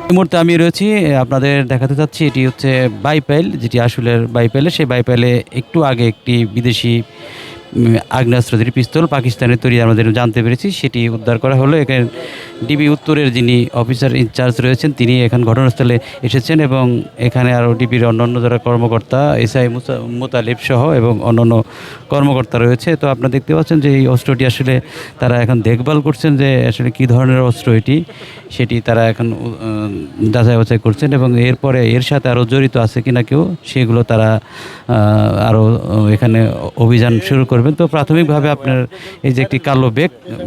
এই মুহূর্তে আমি রয়েছি, আপনাদের দেখাতে চাচ্ছি এটি হচ্ছে বাইপাইল, যেটি আসলের বাইপাইলে। সেই বাইপাইলে একটু আগে একটি বিদেশি আগ্নেয়াস্ত্রধারী পিস্তল পাকিস্তানের তৈরি আমাদের জানতে পেরেছি, সেটি উদ্ধার করা হলো। এখানে ডিবি উত্তরের যিনি অফিসার ইনচার্জ রয়েছেন তিনি এখন ঘটনাস্থলে এসেছেন এবং এখানে আরও ডিবির অন্যান্য যারা কর্মকর্তা এসআই মোতালিব সহ এবং অন্যান্য কর্মকর্তা রয়েছে। তো আপনারা দেখতে পাচ্ছেন যে এই অস্ত্রটি আসলে তারা এখন দেখভাল করছেন যে আসলে কী ধরনের অস্ত্র এটি, সেটি তারা এখন যাচাই বাছাই করছেন এবং এরপরে এর সাথে আরও জড়িত আছে কিনা কেউ, সেগুলো তারা আরও এখানে অভিযান শুরু করবেন। তো প্রাথমিকভাবে আপনার এই যে একটি কালো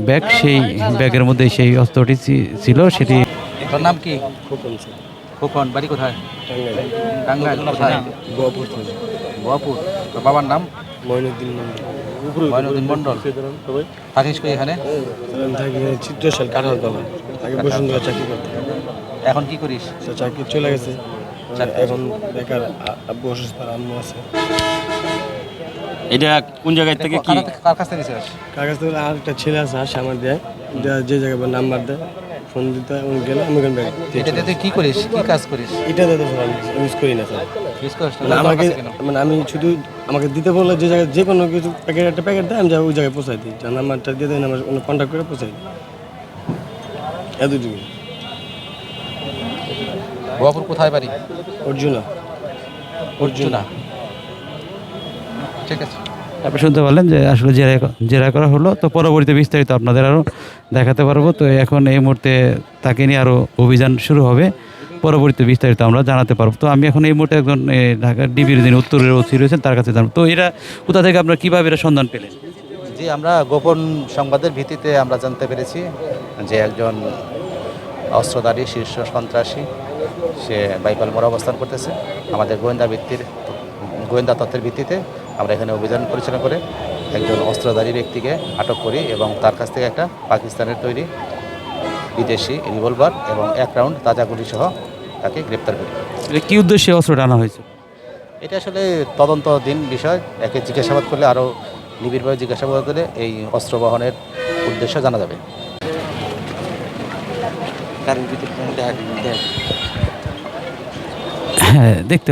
ব্যাগ সেই ব্যাগের মধ্যে সেই অস্ত্রটি ছিল। সেটি তোর নাম কি? খোকন। বাড়ি কোথায়? টাঙ্গাইল। কোথায়? গোয়াপুর। তোর বাবার নাম? মঈনুদ্দিন মন্ডল। থাকিস কই এখানে? চিত্রশাল কাঠাল তলা, আগে বসুন্ধরা চাকরি করতাম। এখন কি করিস? চাকরি চলে গেছে, এখন বেকার। আব্বু অসুস্থ, আম্মু আছে। এটা কোন জায়গা থেকে কি কার কাছ থেকে নিছিস? কাগজ থেকে আর একটা ছেলে আছে, আসে আমার দেয়, যে জায়গায় নাম্বার দেয়, ফোন দিতে গেলে আমি ওখানে এটাতে তুই কি করিস, কি কাজ করিস? এটা দিতে ইউজ করি না স্যার। ইউজ করিস না? মানে আমাকে, মানে আমি শুধু আমাকে দিতে বললে যে জায়গায় যে কোনো কিছু প্যাকেট, একটা প্যাকেট দেয়, আমি যাই ওই জায়গায় পৌঁছাই দিই। যার নাম্বারটা দিয়ে দেয়, আমার কন্ট্যাক্ট করে পৌঁছাই দিই, এতটুকু। গোয়াপুর কোথায় বাড়ি? অর্জুনা। ঠিক আছে। আপনি শুনতে পারলেন যে আসলে জেরা করা হলো। তো পরবর্তীতে বিস্তারিত আপনাদের আরও দেখাতে পারবো। তো এখন এই মুহূর্তে তাকে নিয়ে আরও অভিযান শুরু হবে, পরবর্তীতে বিস্তারিত আমরা জানাতে পারবো। তো আমি এখন এই মুহূর্তে একজন ঢাকার ডিবির যিনি উত্তরের ওসি রয়েছেন তার কাছে জানবো। তো এরা কোথা থেকে আপনারা কীভাবে এরা সন্ধান পেলেন? জি, আমরা গোপন সংবাদের ভিত্তিতে আমরা জানতে পেরেছি যে একজন অস্ত্রধারী শীর্ষ সন্ত্রাসী সে বাইপাল মোড়ে অবস্থান করতেছে। আমাদের গোয়েন্দা তথ্যের ভিত্তিতে আমরা এখানে অভিযান পরিচালনা করে একজন অস্ত্রধারী ব্যক্তিকে আটক করি এবং তার কাছ থেকে একটা পাকিস্তানের তৈরি বিদেশি রিভলভার এবং 1 রাউন্ড তাজা গুলি সহ তাকে গ্রেপ্তার করি। কী উদ্দেশ্যে অস্ত্রটা আনা হয়েছে? এটা আসলে তদন্তাধীন বিষয়। একে জিজ্ঞাসাবাদ করলে, আরও নিবিড়ভাবে জিজ্ঞাসাবাদ করলে এই অস্ত্র বহনের উদ্দেশ্য জানা যাবে। হ্যাঁ, দেখতে